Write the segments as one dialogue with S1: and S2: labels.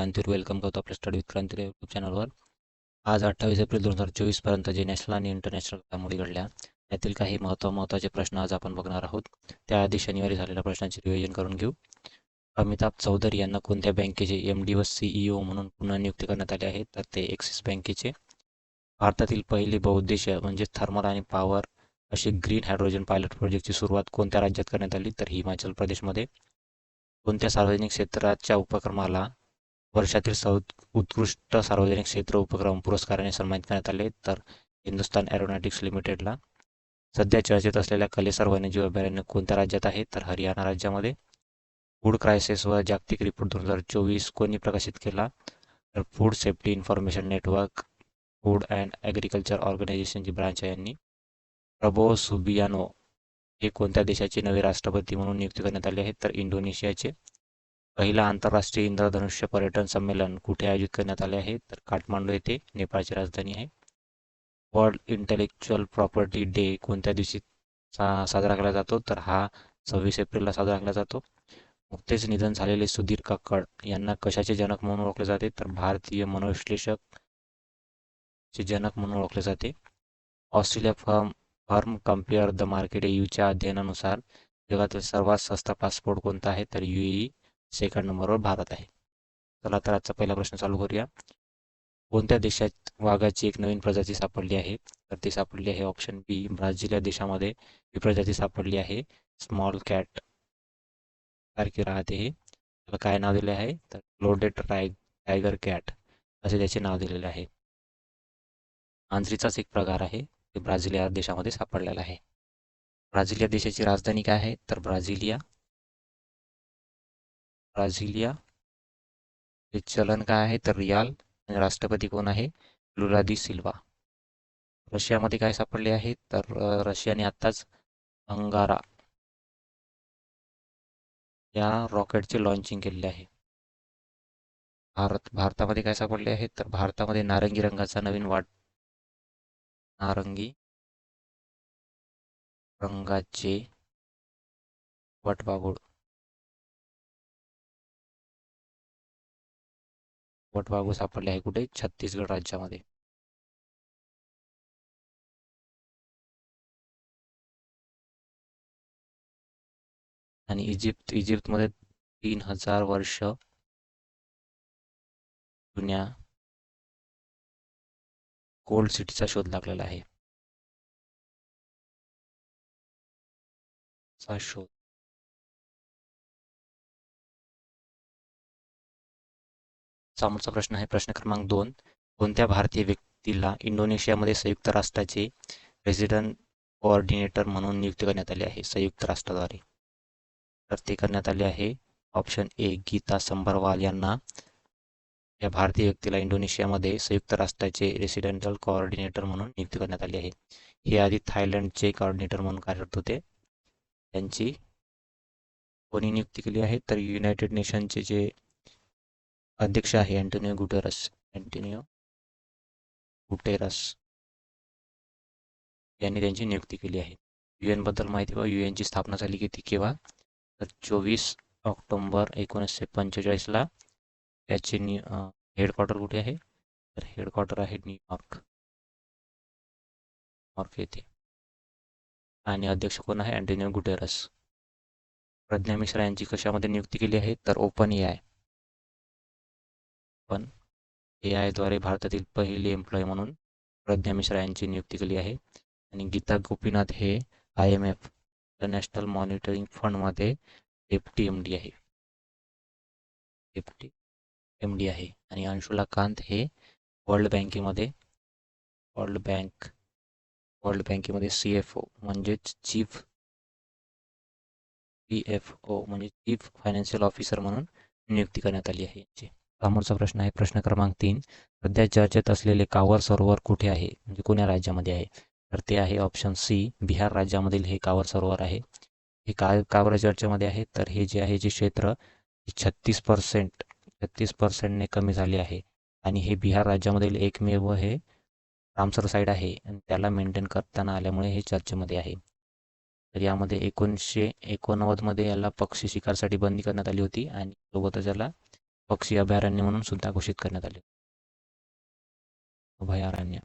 S1: क्रांतीवर welcome करतो आपल्या study with Kranti YouTube चॅनलवर. आज 28 एप्रिल 2024 पर्यंत जे नॅशनल आणि इंटरनॅशनल घडामोडी घडल्या त्यातील काही महत्त्वाचे प्रश्न आज आपण बघणार आहोत. त्याआधी शनिवारी झालेल्या प्रश्नांचे रिव्हिजन करून घेऊ. अमिताभ चौधरी यांना कोणत्या बँकेचे MD व CEO म्हणून पुन्हा नियुक्ती करण्यात आली आहे? तर ते ॲक्सिस बँकेचे. भारतातील पहिली बहुउद्देशीय म्हणजे थर्मल आणि पॉवर अशी ग्रीन हायड्रोजन पायलट प्रोजेक्टची सुरुवात कोणत्या राज्यात करण्यात आली? तर हिमाचल प्रदेशमध्ये. कोणत्या सार्वजनिक क्षेत्राच्या उपक्रमाला वर्षातील उत्कृष्ट सार्वजनिक क्षेत्र उपक्रम पुरस्काराने सन्मानित करण्यात आले? तर हिंदुस्तान एरोनॉटिक्स लिमिटेडला. सध्या चर्चेत असलेल्या कलेसर वन्यजीव अभयारण्य कोणत्या राज्यात आहे? तर हरियाणा राज्यामध्ये. फूड क्रायसिस व जागतिक रिपोर्ट 2024 कोणी प्रकाशित केला? तर food safety information network, food and agriculture ऑर्गनायझेशनची ब्रांच आहे यांनी. प्रबोव सुबियानो हे कोणत्या देशाचे नवे राष्ट्रपती म्हणून नियुक्त करण्यात आले आहेत? तर इंडोनेशियाचे. पहिला आंतरराष्ट्रीय इंद्रधनुष्य पर्यटन संमेलन कुठे आयोजित करण्यात आले आहे? तर काठमांडू येथे, नेपाळची राजधानी आहे. वर्ल्ड इंटेलेक्च्युअल प्रॉपर्टी डे कोणत्या दिवशी साजरा केला जातो? तर हा 26 एप्रिलला साजरा केला जातो. नुकतेच निधन झालेले सुधीर कक्कड यांना कशाचे जनक म्हणून ओळखले जाते? तर भारतीय मनोविश्लेषक चे जनक म्हणून ओळखले जाते. Australia firm compare the market EUच्या अध्ययनानुसार जगातील सर्वात सस्ता पासपोर्ट कोणता आहे? तर UAE. सेकंड नंबरवर भारत आहे. चला तर आजचा पहिला प्रश्न चालू करूया. कोणत्या देशात वाघाची एक नवीन प्रजाती सापडली आहे? तर ती सापडली आहे ऑप्शन बी, ब्राझील या देशामध्ये ही प्रजाती सापडली आहे. स्मॉल कॅट सारखी राहते हे. त्याला काय नाव दिले आहे? तर लोडेड टायगर कॅट असे त्याचे नाव दिलेले आहे. मांजरीचाच एक प्रकार आहे, ते ब्राझील या देशामध्ये सापडलेला आहे. ब्राझील या देशाची राजधानी काय आहे? तर ब्राझिलिया. हे चलन काय आहे? तर रियाल. आणि राष्ट्रपती कोण आहे? लुला दी सिल्वा. रशियामध्ये काय सापडले आहे? तर रशियाने आत्ताच अंगारा या रॉकेटचे लॉन्चिंग केलेले आहे. भारतामध्ये काय सापडले आहे? तर भारतामध्ये नारंगी रंगाचा नवीन नारंगी रंगाचे वटवाघूळ सापडले आहे. कुठे? छत्तीसगड राज्यामध्ये. आणि इजिप्तमध्ये 3000 वर्ष जुन्या गोल्ड सिटीचा शोध लागलेला आहे. समोरचा प्रश्न आहे प्रश्न क्रमांक 2. कोणत्या भारतीय व्यक्तीला इंडोनेशियामध्ये संयुक्त राष्ट्राचे रेसिडेंट कोऑर्डिनेटर म्हणून नियुक्त करण्यात आले आहे संयुक्त राष्ट्राद्वारे? तर ते करण्यात आले आहे ऑप्शन ए, गीता संभरवाल यांना. या भारतीय व्यक्तीला इंडोनेशियामध्ये संयुक्त राष्ट्राचे रेसिडेंटल कोऑर्डिनेटर म्हणून नियुक्त करण्यात आले आहे. हे आधी थायलंडचे कोऑर्डिनेटर म्हणून कार्यरत होते. त्यांची कोणी नियुक्ती केली आहे? तर युनायटेड नेशनचे जे अध्यक्ष आहे अँटोनियो गुटेरस यांनी त्यांची नियुक्ती केली आहे. UN बद्दल माहिती व UN ची स्थापना झाली किती केव्हा? तर 24 ऑक्टोबर 1945ला. त्याचे हेडक्वार्टर कुठे आहे? तर हेडक्वार्टर आहे न्यूयॉर्क येथे. आणि अध्यक्ष कोण आहे? Antonio Guterres. प्रज्ञा मिश्रा यांची कशामध्ये नियुक्ती केली आहे? तर ओपन AI द्वारे भारतातील पहिली एम्प्लॉई म्हणून प्रज्ञा मिश्रा यांची नियुक्ती केली आहे. आणि गीता गोपीनाथ हे IMF इंटरनॅशनल मॉनिटरिंग फंडमध्ये डेप्टी MD आहे. आणि अंशुला कांत हे वर्ल्ड बँकेमध्ये CFO म्हणजेच चीफ फायनान्शियल ऑफिसर म्हणून नियुक्ती करण्यात आली आहे यांची. समोरचा प्रश्न आहे प्रश्न क्रमांक 3. सध्या चर्चेत असलेले कावर सरोवर कुठे आहे? म्हणजे कोण्या राज्यामध्ये आहे? तर ते आहे ऑप्शन सी, बिहार राज्यामधील हे कावर सरोवर आहे. हे कावर चर्चेमध्ये आहे? तर हे जे आहे जे क्षेत्र 36%ने कमी झाले आहे. आणि हे बिहार राज्यामधील एकमेव हे रामसर साईड आहे आणि त्याला मेंटेन करताना आल्यामुळे हे चर्चेमध्ये आहे. तर यामध्ये 1989 मध्ये याला पक्षी शिकारसाठी बंदी करण्यात आली होती आणि सोबतच याला पक्षी अभयारण्य म्हणून सुद्धा घोषित करण्यात आले. अभयारण्य.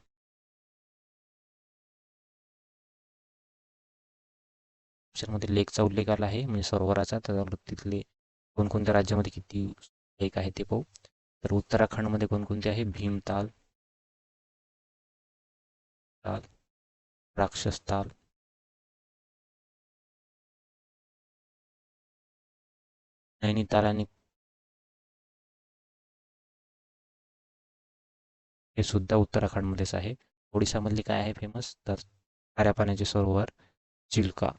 S1: मध्ये लेकचा उल्लेख आला आहे म्हणजे सरोवराचा. तर तिथले कोणकोणत्या राज्यामध्ये किती लेक आहे ते पाहू. तर उत्तराखंडमध्ये कोणकोणते आहे? भीमताल, राक्षसताल, नैनिताल आणि हे सुद्धा उत्तराखंडमध्येच आहे. ओडिशामधले काय आहे फेमस? तर खाऱ्या पाण्याचे सरोवर चिल्का.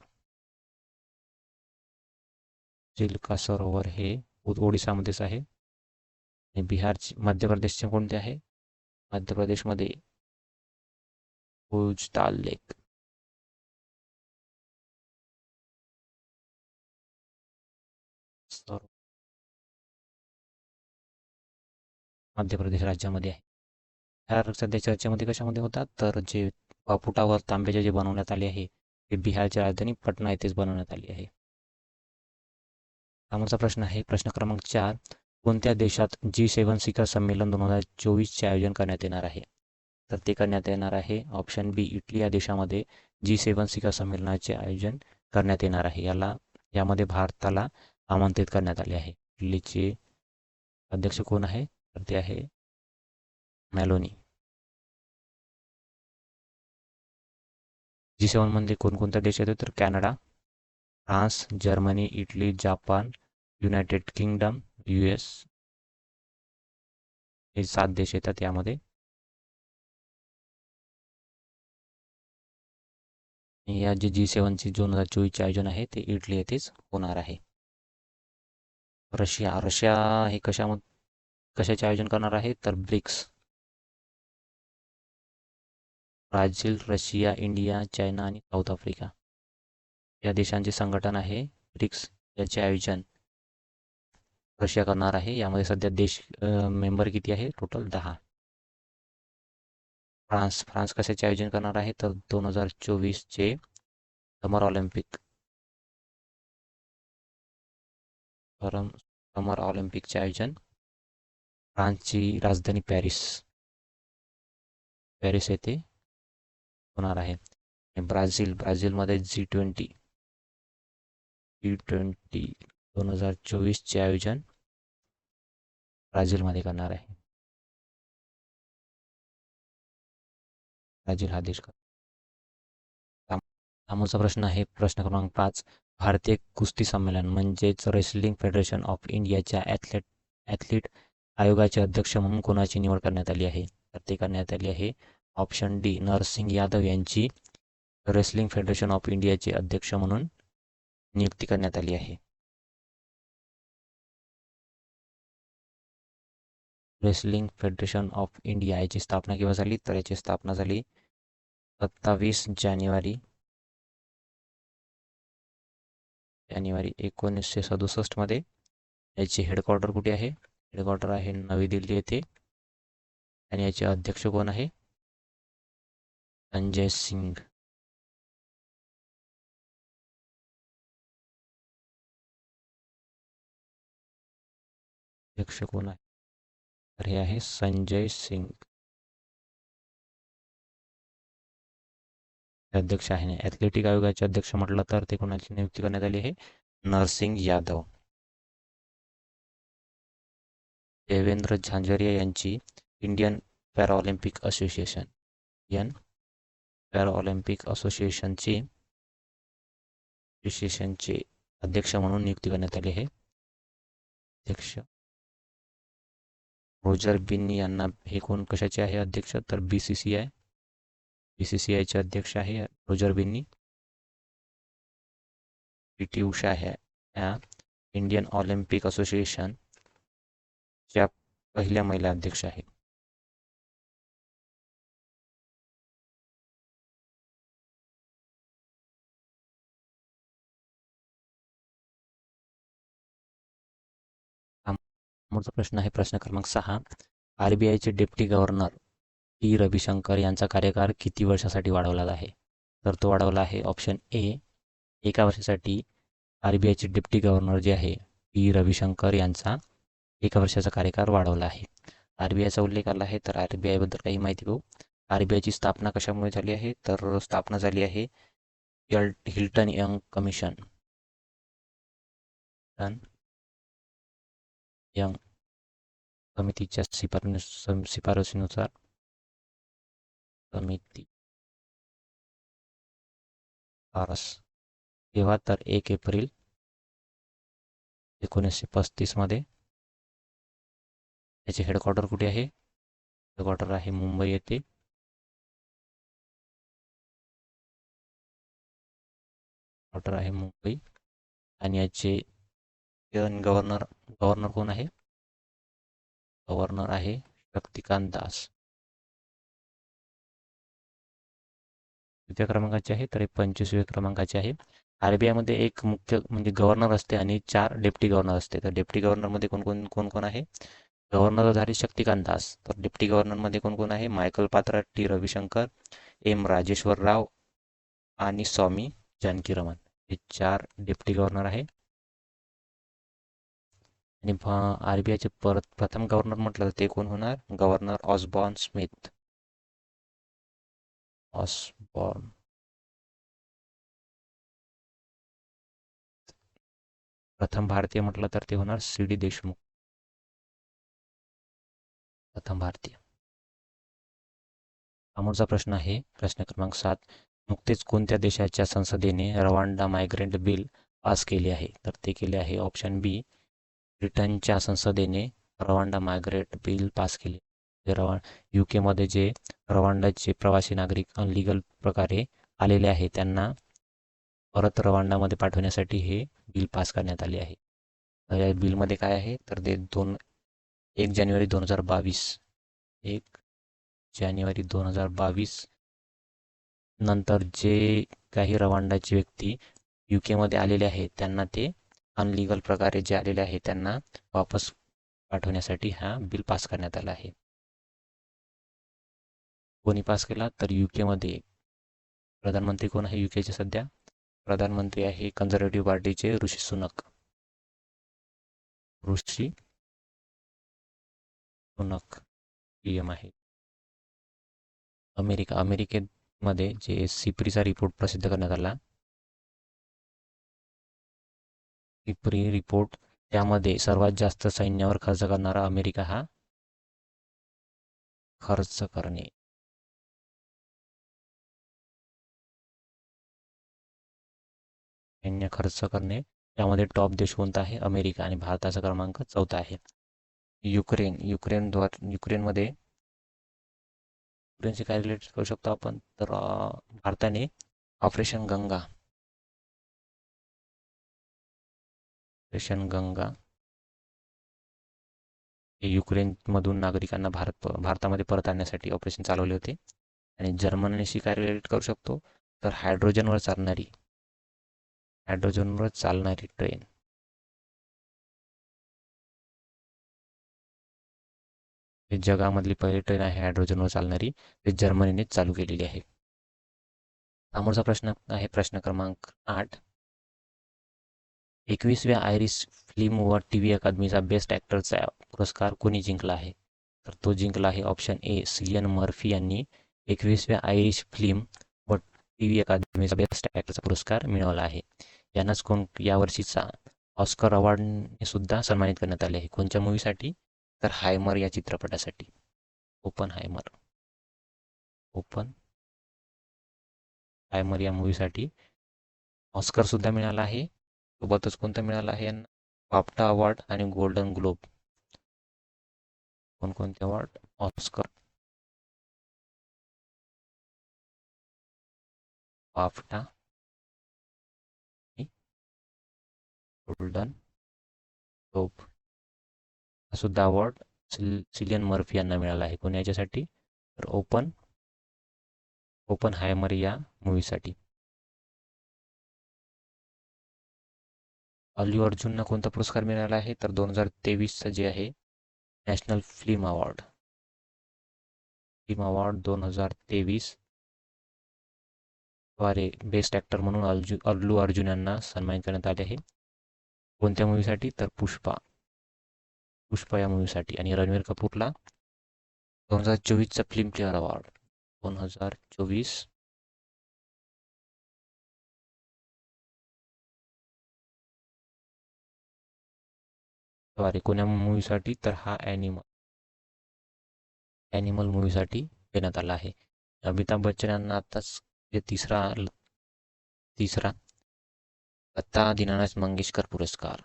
S1: चिल्का सरोवर हे ओडिशामध्येच आहे. आणि बिहारचे मध्य प्रदेशचे कोणते आहे? मध्य प्रदेशमध्ये भोजताल लेक. मध्य प्रदेश राज्यामध्ये आहे. ह्या सध्या चर्चेमध्ये कशामध्ये होतात? तर जे फुटावर तांब्याचे जे बनवण्यात आले आहे ते बिहारच्या राजधानी पटना येथेच बनवण्यात आली आहे. आमचा प्रश्न आहे प्रश्न क्रमांक 4. कोणत्या देशात G7 शिखर संमेलन 2024चे आयोजन करण्यात येणार आहे? तर ते करण्यात येणार आहे ऑप्शन बी इटली या देशामध्ये G7 शिखर संमेलनाचे आयोजन करण्यात येणार आहे. यामध्ये भारताला आमंत्रित करण्यात आले आहे. इटलीचे अध्यक्ष कोण आहे? तर ते आहे मेलोनी. G7 मध्ये कोणकोणत्या देश येतो? तर Canada, France, Germany, Italy, Japan, United kingdom, US हे 7 देश येतात यामध्ये. या जे G7 चे 2024चे आयोजन आहे ते इटली येथेच होणार आहे. रशिया हे कशाचे आयोजन करणार आहे? तर BRICS. Brazil, Russia, India, China आणि साऊथ आफ्रिका या देशांचे संघटन आहे ब्रिक्स. याचे आयोजन रशिया करणार आहे. यामध्ये सध्या देश मेंबर किती आहे? टोटल 10. फ्रान्स कशाचे आयोजन करणार आहे? तर 2024चे समर ऑलिम्पिक. समर ऑलिम्पिकचे आयोजन फ्रान्सची राजधानी पॅरिस येथे होणार आहे. ब्राझीलमध्ये G20 2024चे आयोजन ब्राझीलमध्ये करणार आहे. ब्राझील हा देश. आमचा प्रश्न आहे प्रश्न क्रमांक 5. भारतीय कुस्ती संमेलन म्हणजेच रेसलिंग फेडरेशन ऑफ इंडियाच्या ॲथलीट आयोगाचे अध्यक्ष म्हणून कोणाची निवड करण्यात आली आहे? तर ते करण्यात आली आहे ऑप्शन डी नरसिंग यादव यांची रेसलिंग फेडरेशन ऑफ इंडियाचे अध्यक्ष म्हणून नियुक्ती करण्यात आली आहे. रेसलिंग फेडरेशन ऑफ इंडिया याची स्थापना केव्हा झाली? तर याची स्थापना झाली 27 जानेवारी 1967 मध्ये. याचे हेडक्वार्टर कुठे आहे? हेडक्वार्टर आहे नवी दिल्ली येथे. आणि याचे अध्यक्ष कोण आहे? संजय सिंग. अध्यक्ष कोण आहे? तर हे आहे संजय सिंग. अध्यक्ष आहे. ॲथलेटिक आयोगाचे अध्यक्ष म्हटलं तर ते कोणाची नियुक्ती करण्यात आली आहे? नरसिंग यादव. देवेंद्र झांझरिया यांची इंडियन पॅराऑलिम्पिक असोसिएशनचे अध्यक्ष म्हणून नियुक्ती करण्यात आली आहे. अध्यक्ष रोजर बिन्नी यांना हे कोण कशाचे आहे अध्यक्ष? तर BCCIचे अध्यक्ष आहे रोजर बिन्नी. PT उषा आहे या इंडियन ऑलिम्पिक असोसिएशनच्या पहिल्या महिला अध्यक्ष आहेत. पुढचा प्रश्न आहे प्रश्न क्रमांक 6. RBIचे डेप्टी गव्हर्नर T रविशंकर यांचा कार्यकाळ किती वर्षासाठी वाढवला आहे? तर तो वाढवला आहे ऑप्शन ए 1 वर्षासाठी. RBIचे डेप्टी गव्हर्नर जे आहे T रविशंकर यांचा एका वर्षाचा कार्यकाळ वाढवला आहे. RBIचा उल्लेख आला आहे, तर RBI बद्दल काही माहिती घेऊ. RBIची स्थापना कशामुळे झाली आहे, तर स्थापना झाली आहे हिल्टन यंग कमिशन. यंग समितीच्या शिफारसीनुसार समिती तेव्हा तर 1 एप्रिल 1935 मध्ये. त्याचे हेडक्वार्टर कुठे आहे? हेडक्वार्टर आहे मुंबई येथे. हेडक्वार्टर आहे मुंबई. आणि याचे गव्हर्नर गव्हर्नर कोण आहे? गव्हर्नर आहे शक्तिकांत दास. किती क्रमांकाचे आहे? तर 25व्या क्रमांकाचे आहे. RBI मध्ये एक मुख्य म्हणजे गव्हर्नर असते आणि 4 डेप्टी गव्हर्नर असते. तर डेप्टी गव्हर्नरमध्ये कोण कोण कोण कोण आहे? गव्हर्नर झाले शक्तिकांत दास. तर डेप्टी गव्हर्नरमध्ये कोण कोण आहे? Michael Patra, T Ravishankar, M Rajeshwar Rao आणि स्वामी जानकीरमन. हे 4 डेप्टी गव्हर्नर आहे. आणि RBIचे प्रथम गव्हर्नर म्हटलं तर ते कोण होणार? Governor Osborne Smith. ऑसबॉर्न. प्रथम भारतीय म्हटलं तर ते होणार CD देशमुख. प्रथम भारतीय. समोरचा प्रश्न आहे प्रश्न क्रमांक 7. नुकतेच कोणत्या देशाच्या संसदेने रवांडा मायग्रेंट बिल पास केले आहे? तर ते केले आहे ऑप्शन बी, ब्रिटनच्या संसदेने रवांडा मायग्रेट बिल पास केले. UK मध्ये जे रवांडाचे प्रवासी नागरिक अनलिगल प्रकारे आलेले आहे त्यांना परत रवांडामध्ये पाठवण्यासाठी हे बिल पास करण्यात आले आहे. तर या बिलमध्ये काय आहे? तर ते 1 जानेवारी 2022 1 जानेवारी 2022 नंतर जे काही रवांडाचे व्यक्ती UK मध्ये आलेले आहेत त्यांना ते अनलिगल प्रकारे जे आलेले आहेत त्यांना वापस पाठवण्यासाठी हा बिल पास करण्यात आला आहे. कोणी पास केला? तर UK मध्ये. प्रधानमंत्री कोण आहे UKचे सध्या? प्रधानमंत्री आहे कन्झर्वेटिव्ह पार्टीचे ऋषी सुनक. ऋषी सुनक PM आहे. अमेरिकेमध्ये जे सिप्रीचा रिपोर्ट प्रसिद्ध करण्यात आला, सिप्री रिपोर्ट, त्यामध्ये सर्वात जास्त सैन्यावर खर्च करणारा अमेरिका हा खर्च करणे. सैन्य खर्च करणे त्यामध्ये टॉप देश कोणता आहे? अमेरिका. आणि भारताचा क्रमांक 4था आहे. युक्रेनमध्ये युक्रेनचे काय रिलेटेड करू शकतो आपण? तर भारताने ऑपरेशन गंगा हे युक्रेनमधून नागरिकांना भारतामध्ये परत आणण्यासाठी ऑपरेशन चालवले होते. आणि जर्मनीशी काय रिलेटेड करू शकतो? तर हायड्रोजनवर चालणारी ट्रेन. हे जगामधली पहिली ट्रेन आहे हायड्रोजनवर चालणारी. ते जर्मनीनेच चालू केलेली आहे. समोरचा प्रश्न आहे प्रश्न क्रमांक 8. 21व्या आयरिश फिल्म व TV अकादमीचा बेस्ट ॲक्टरचा पुरस्कार कोणी जिंकला आहे? तर तो जिंकला आहे ऑप्शन ए, सिलियन मर्फी यांनी 21व्या आयरिश फिल्म व TV अकादमीचा बेस्ट ॲक्टरचा पुरस्कार मिळवला आहे. यांनाच यावर्षीचा ऑस्कर अवॉर्डने सुद्धा सन्मानित करण्यात आले आहे. कोणत्या मूवीसाठी? तर हायमर या चित्रपटासाठी. ओपन हायमर या मूवीसाठी ऑस्कर सुद्धा मिळाला आहे. सोबतच कोणता मिळाला आहे यांना? बाफ्टा अवॉर्ड आणि गोल्डन ग्लोब. कोणकोणते award? Oscar, BAFTA, golden globe हा सुद्धा अवॉर्ड सिलियन मर्फी यांना मिळाला आहे. कोण याच्यासाठी? तर ओपन हायमर या मूवीसाठी. अल्लू अर्जुनला कोणता पुरस्कार मिळाला आहे? तर 2023चा जे आहे नॅशनल फिल्म अवॉर्ड 2023 द्वारे बेस्ट ॲक्टर म्हणून अल्लू अर्जुन यांना सन्मानित करण्यात आले आहे. कोणत्या मूवीसाठी? तर पुष्पा. पुष्पा या मूवीसाठी. आणि रणवीर कपूरला 2024चा फिल्मफेअर अवॉर्ड. 2024 सॉरी कोण्या मूवीसाठी, तर हा ॲनिमल मूवीसाठी देण्यात आला आहे. अमिताभ बच्चन यांना आत्ताच तिसरा लता दीनानाथ मंगेशकर पुरस्कार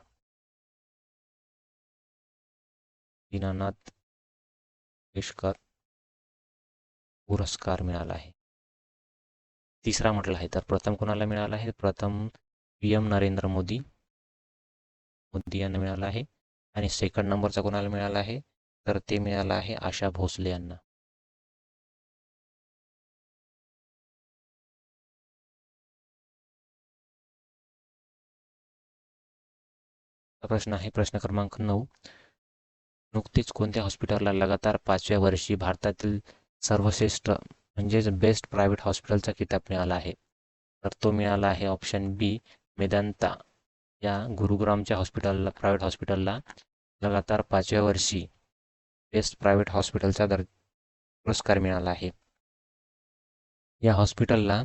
S1: मिळाला आहे. तिसरा म्हटला आहे, तर प्रथम कोणाला मिळाला आहे? प्रथम PM नरेंद्र मोदी यांना मिळाला आहे. आणि सेकंड नंबरचा कोणाला मिळाला आहे? तर ते मिळालं आहे आशा भोसले यांना. प्रश्न आहे प्रश्न क्रमांक 9. नुकतेच कोणत्या हॉस्पिटलला लगातार 5व्या वर्षी भारतातील सर्वश्रेष्ठ म्हणजेच बेस्ट प्रायव्हेट हॉस्पिटलचा किताब मिळाला आहे? तर तो मिळाला आहे ऑप्शन बी, मेदांता या गुरुग्रामच्या प्रायव्हेट हॉस्पिटलला लगातार 5व्या वर्षी बेस्ट प्रायव्हेट हॉस्पिटलचा पुरस्कार मिळाला आहे. या हॉस्पिटलला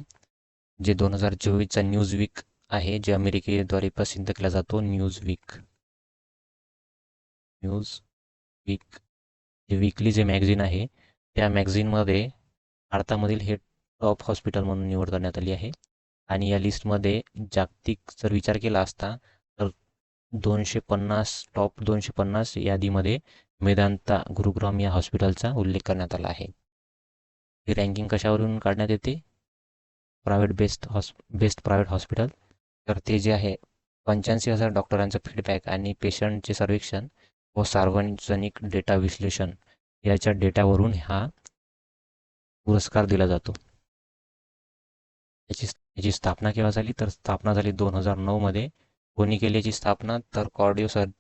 S1: जे 2024चा न्यूजवीक आहे, जे अमेरिकेद्वारे प्रसिद्ध केला जातो, न्यूजवीक हे वीकली जे मॅगझिन आहे, त्या मॅगझिनमध्ये भारतामधील हे टॉप हॉस्पिटल म्हणून निवड करण्यात आली आहे. आणि या लिस्टमध्ये जागतिक जर विचार केला असता तर 250 यादीमध्ये मेदांता गुरुग्राम या हॉस्पिटलचा उल्लेख करण्यात आला आहे. ही रँकिंग कशावरून काढण्यात येते? Best private hospital. तर ते जे आहे 85,000 डॉक्टरांचं फीडबॅक आणि पेशंटचे सर्वेक्षण व सार्वजनिक डेटा विश्लेषण याच्या डेटावरून हा पुरस्कार दिला जातो. याची स्थापना केव्हा झाली? तर स्थापना झाली 2009 मध्ये. कोणी केली याची स्थापना? तर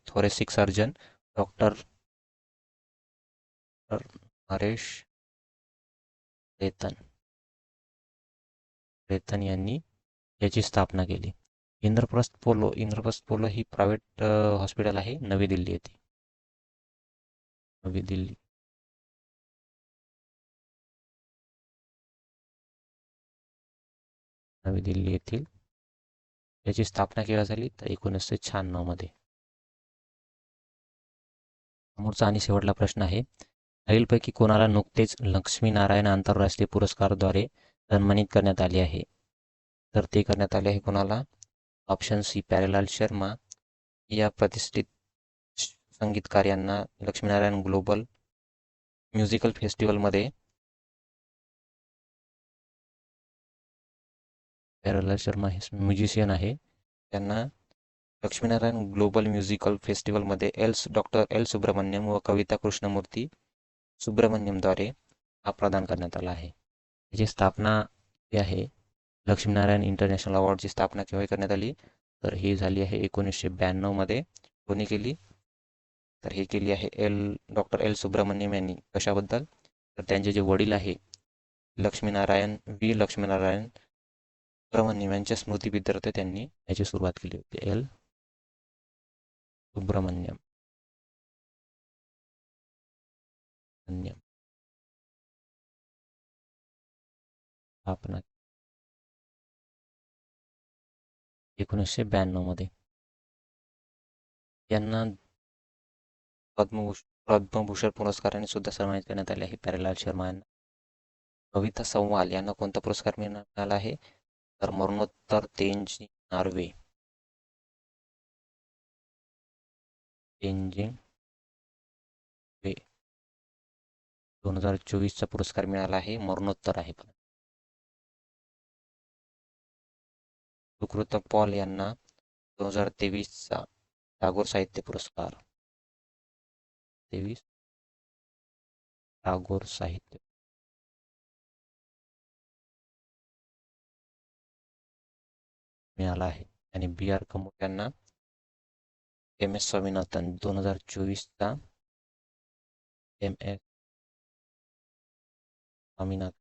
S1: थोरेसिक सर्जन डॉक्टर नरेश रेतन यांनी याची स्थापना केली. इंद्रप्रस्थ पोलो ही प्रायव्हेट हॉस्पिटल आहे, नवी दिल्ली येथे. नवी दिल्ली येथील. याची स्थापना केव्हा झाली? तर 1996 मध्ये. समोरचा आणि शेवटला प्रश्न आहे, खालीलपैकी कोणाला नुकतेच लक्ष्मीनारायण आंतरराष्ट्रीय पुरस्काराद्वारे सन्मानित करण्यात आले आहे? तर ते करण्यात आले आहे कोणाला? ऑप्शन सी, प्यारेलाल शर्मा या प्रतिष्ठित संगीतकार यांना लक्ष्मीनारायण ग्लोबल म्युझिकल फेस्टिवलमध्ये प्यारेलाल शर्मा हे म्युझिशियन आहे. त्यांना लक्ष्मीनारायण ग्लोबल म्युझिकल फेस्टिवलमध्ये डॉक्टर एल सुब्रमण्यम व कविता कृष्णमूर्ती सुब्रमण्यमद्वारे हा प्रदान करण्यात आला आहे. याची स्थापना जी आहे, लक्ष्मीनारायण इंटरनॅशनल अवॉर्डची स्थापना केव्हा करण्यात आली? तर ही झाली आहे 1992 मध्ये. कोणी केली? तर ही केली आहे डॉक्टर एल सुब्रमण्यम यांनी. कशाबद्दल? तर त्यांचे जे वडील आहे लक्ष्मीनारायण सुब्रमण्यम यांच्या स्मृतीप्रित्यर्थ त्यांनी याची सुरुवात केली होती. एल सुब्रमण्यम स्थापना 1992 मध्ये. यांना पद्मभूषण पुरस्काराने सुद्धा सन्मानित करण्यात आले आहे प्यारेलाल शर्मा यांना. कविता संवाल यांना कोणता पुरस्कार मिळाला आहे? तर मरणोत्तर तेंजिंग नॉर्वे 2024चा पुरस्कार मिळाला आहे, मरणोत्तर आहे. सुकृत पॉल यांना 2023चा टागोर साहित्य पुरस्कार टागोर साहित्य मिळाला आहे. आणि BR कमोट यांना MS स्वामीनाथन 2024चा MS स्वामीनाथन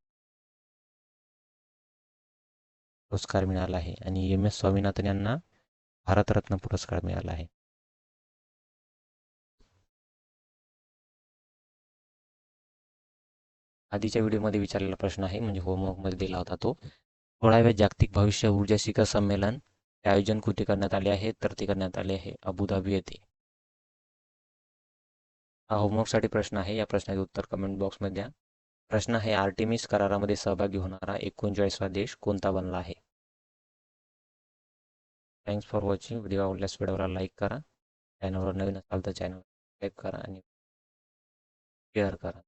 S1: पुरस्कार मिळाला आहे. आणि MS स्वामीनाथन यांना भारतरत्न पुरस्कार मिळाला आहे. आधीच्या व्हिडिओमध्ये विचारलेला प्रश्न आहे, म्हणजे होमवर्कमध्ये दिला होता तो. 16व्या जागतिक भविष्य ऊर्जा शिखर संमेलन हे आयोजन कुठे करण्यात आले आहे? तर ते करण्यात आले आहे अबुधाबी येथे. हा होमवर्कसाठी प्रश्न आहे. या प्रश्नाचे उत्तर कमेंट बॉक्समध्ये द्या. प्रश्न आहे, आर्टेमिस करारामध्ये सहभागी होणारा 39वा देश कोणता बनला आहे? Thanks for watching. व्हिडिओ आवडल्यास व्हिडिओला लाईक करा. चॅनलवर नवीन असाल तर चॅनल सबस्क्राईब करा आणि शेअर करा.